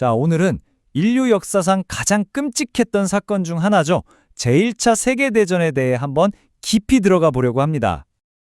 자, 오늘은 인류 역사상 가장 끔찍했던 사건 중 하나죠. 제1차 세계대전에 대해 한번 깊이 들어가 보려고 합니다.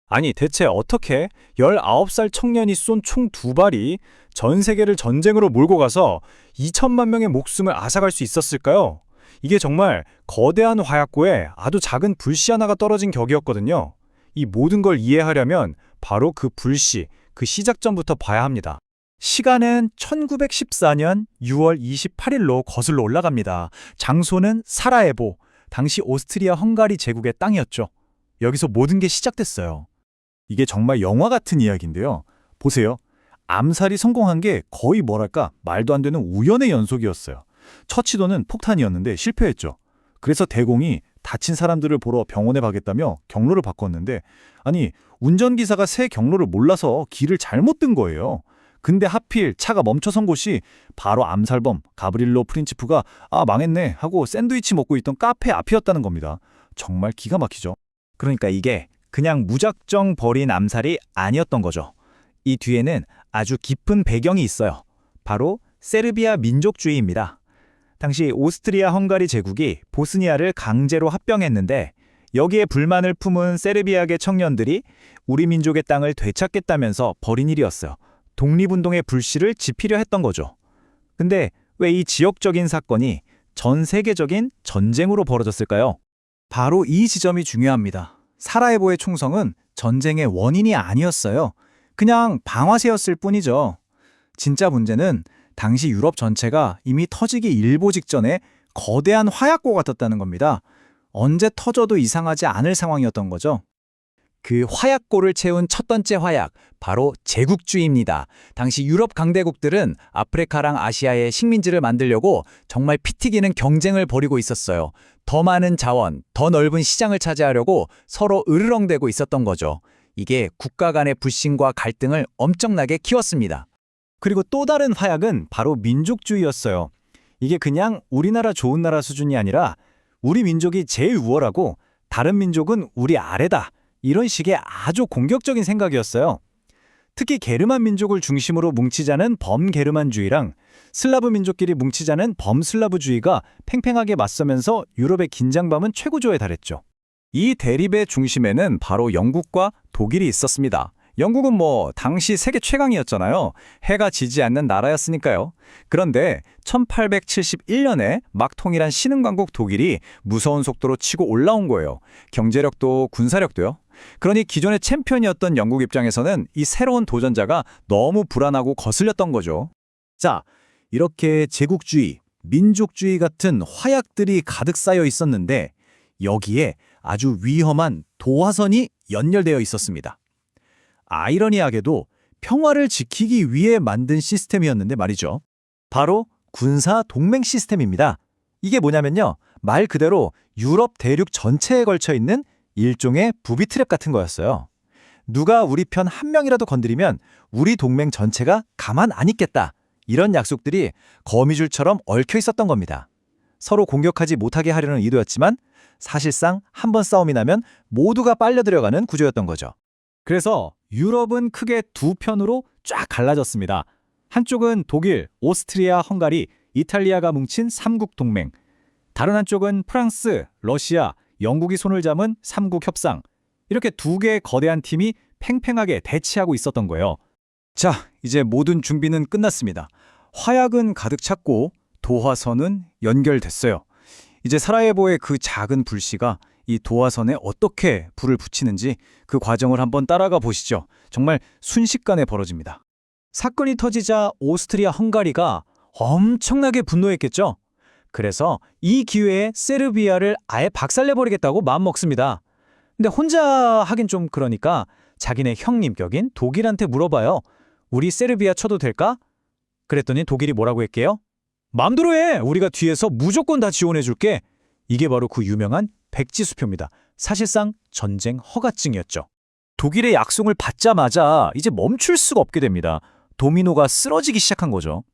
아니 대체 어떻게 19살 청년이 쏜 총 2발이 전 세계를 전쟁으로 몰고 가서 2천만 명의 목숨을 앗아갈 수 있었을까요? 이게 정말 거대한 화약고에 아주 작은 불씨 하나가 떨어진 격이었거든요. 이 모든 걸 이해하려면 바로 그 불씨, 그 시작점부터 봐야 합니다. 시간은 1914년 6월 28일로 거슬러 올라갑니다. 장소는 사라예보, 당시 오스트리아 헝가리 제국의 땅이었죠. 여기서 모든 게 시작됐어요. 이게 정말 영화 같은 이야기인데요. 보세요. 암살이 성공한 게 거의 뭐랄까 말도 안 되는 우연의 연속이었어요. 첫 시도는 폭탄이었는데 실패했죠. 그래서 대공이 다친 사람들을 보러 병원에 가겠다며 경로를 바꿨는데 아니 운전기사가 새 경로를 몰라서 길을 잘못 든 거예요. 근데 하필 차가 멈춰선 곳이 바로 암살범 가브릴로 프린치프가 망했네 하고 샌드위치 먹고 있던 카페 앞이었다는 겁니다. 정말 기가 막히죠. 그러니까 이게 그냥 무작정 벌인 암살이 아니었던 거죠. 이 뒤에는 아주 깊은 배경이 있어요. 바로 세르비아 민족주의입니다. 당시 오스트리아 헝가리 제국이 보스니아를 강제로 합병했는데 여기에 불만을 품은 세르비아계 청년들이 우리 민족의 땅을 되찾겠다면서 벌인 일이었어요. 독립운동의 불씨를 지피려 했던 거죠. 근데 왜 이 지역적인 사건이 전 세계적인 전쟁으로 벌어졌을까요? 바로 이 지점이 중요합니다. 사라예보의 총성은 전쟁의 원인이 아니었어요. 그냥 방아쇠였을 뿐이죠. 진짜 문제는 당시 유럽 전체가 이미 터지기 일보 직전에 거대한 화약고 같았다는 겁니다. 언제 터져도 이상하지 않을 상황이었던 거죠. 그 화약고를 채운 첫 번째 화약, 바로 제국주의입니다. 당시 유럽 강대국들은 아프리카랑 아시아의 식민지를 만들려고 정말 피 튀기는 경쟁을 벌이고 있었어요. 더 많은 자원, 더 넓은 시장을 차지하려고 서로 으르렁대고 있었던 거죠. 이게 국가 간의 불신과 갈등을 엄청나게 키웠습니다. 그리고 또 다른 화약은 바로 민족주의였어요. 이게 그냥 우리나라 좋은 나라 수준이 아니라 우리 민족이 제일 우월하고 다른 민족은 우리 아래다. 이런 식의 아주 공격적인 생각이었어요. 특히 게르만 민족을 중심으로 뭉치자는 범게르만주의랑 슬라브 민족끼리 뭉치자는 범슬라브주의가 팽팽하게 맞서면서 유럽의 긴장감은 최고조에 달했죠. 이 대립의 중심에는 바로 영국과 독일이 있었습니다. 영국은 당시 세계 최강이었잖아요. 해가 지지 않는 나라였으니까요. 그런데 1871년에 막 통일한 신흥강국 독일이 무서운 속도로 치고 올라온 거예요. 경제력도 군사력도요. 그러니 기존의 챔피언이었던 영국 입장에서는 이 새로운 도전자가 너무 불안하고 거슬렸던 거죠. 자, 이렇게 제국주의, 민족주의 같은 화약들이 가득 쌓여 있었는데 여기에 아주 위험한 도화선이 연결되어 있었습니다. 아이러니하게도 평화를 지키기 위해 만든 시스템이었는데 말이죠. 바로 군사 동맹 시스템입니다. 이게 뭐냐면요. 말 그대로 유럽 대륙 전체에 걸쳐 있는 일종의 부비 트랩 같은 거였어요. 누가 우리 편 한 명이라도 건드리면 우리 동맹 전체가 가만 안 있겠다. 이런 약속들이 거미줄처럼 얽혀 있었던 겁니다. 서로 공격하지 못하게 하려는 의도였지만 사실상 한 번 싸움이 나면 모두가 빨려 들어가는 구조였던 거죠. 그래서 유럽은 크게 두 편으로 쫙 갈라졌습니다. 한쪽은 독일, 오스트리아, 헝가리, 이탈리아가 뭉친 삼국 동맹. 다른 한쪽은 프랑스, 러시아, 영국이 손을 잡은 삼국 협상. 이렇게 두 개의 거대한 팀이 팽팽하게 대치하고 있었던 거예요. 자, 이제 모든 준비는 끝났습니다. 화약은 가득 찼고 도화선은 연결됐어요. 이제 사라예보의 그 작은 불씨가 이 도화선에 어떻게 불을 붙이는지 그 과정을 한번 따라가 보시죠. 정말 순식간에 벌어집니다. 사건이 터지자 오스트리아 헝가리가 엄청나게 분노했겠죠. 그래서 이 기회에 세르비아를 아예 박살내버리겠다고 마음먹습니다. 근데 혼자 하긴 좀 그러니까 자기네 형님격인 독일한테 물어봐요. 우리 세르비아 쳐도 될까? 그랬더니 독일이 뭐라고 했게요? 마음대로 해! 우리가 뒤에서 무조건 다 지원해줄게. 이게 바로 그 유명한 백지수표입니다. 사실상 전쟁 허가증이었죠. 독일의 약속을 받자마자 이제 멈출 수가 없게 됩니다. 도미노가 쓰러지기 시작한 거죠.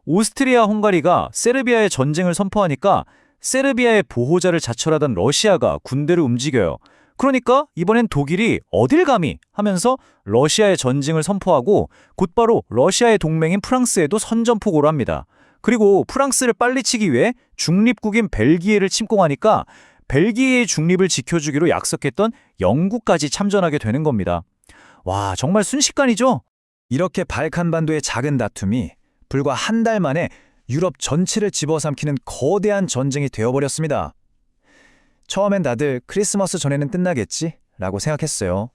오스트리아 헝가리가 세르비아의 전쟁을 선포하니까 세르비아의 보호자를 자처하던 러시아가 군대를 움직여요. 그러니까 이번엔 독일이 어딜 감히 하면서 러시아의 전쟁을 선포하고 곧바로 러시아의 동맹인 프랑스에도 선전포고를 합니다. 그리고 프랑스를 빨리치기 위해 중립국인 벨기에를 침공하니까 벨기에의 중립을 지켜주기로 약속했던 영국까지 참전하게 되는 겁니다. 와, 정말 순식간이죠? 이렇게 발칸반도의 작은 다툼이 불과 한 달 만에 유럽 전체를 집어삼키는 거대한 전쟁이 되어버렸습니다. 처음엔 다들 크리스마스 전에는 끝나겠지? 라고 생각했어요.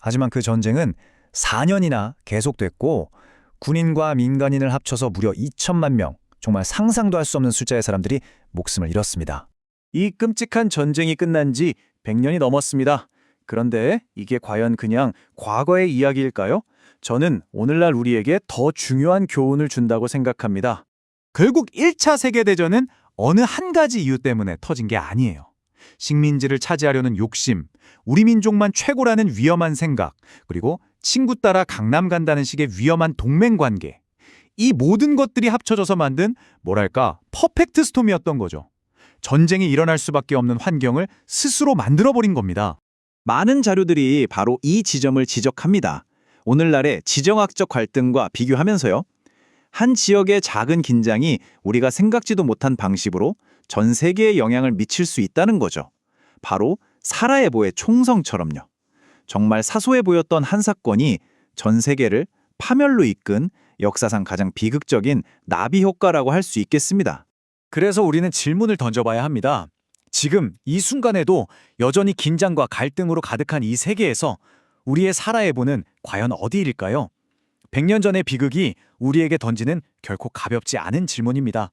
하지만 그 전쟁은 4년이나 계속됐고 군인과 민간인을 합쳐서 무려 2천만 명, 정말 상상도 할 수 없는 숫자의 사람들이 목숨을 잃었습니다. 이 끔찍한 전쟁이 끝난 지 100년이 넘었습니다. 그런데 이게 과연 그냥 과거의 이야기일까요? 저는 오늘날 우리에게 더 중요한 교훈을 준다고 생각합니다. 결국 1차 세계대전은 어느 한 가지 이유 때문에 터진 게 아니에요. 식민지를 차지하려는 욕심, 우리 민족만 최고라는 위험한 생각, 그리고 친구 따라 강남 간다는 식의 위험한 동맹관계. 이 모든 것들이 합쳐져서 만든 뭐랄까 퍼펙트 스톰이었던 거죠. 전쟁이 일어날 수밖에 없는 환경을 스스로 만들어버린 겁니다. 많은 자료들이 바로 이 지점을 지적합니다. 오늘날의 지정학적 갈등과 비교하면서요. 한 지역의 작은 긴장이 우리가 생각지도 못한 방식으로 전 세계에 영향을 미칠 수 있다는 거죠. 바로 사라예보의 총성처럼요. 정말 사소해 보였던 한 사건이 전 세계를 파멸로 이끈 역사상 가장 비극적인 나비 효과라고 할 수 있겠습니다. 그래서 우리는 질문을 던져봐야 합니다. 지금 이 순간에도 여전히 긴장과 갈등으로 가득한 이 세계에서 우리의 사라예보는 과연 어디일까요? 100년 전의 비극이 우리에게 던지는 결코 가볍지 않은 질문입니다.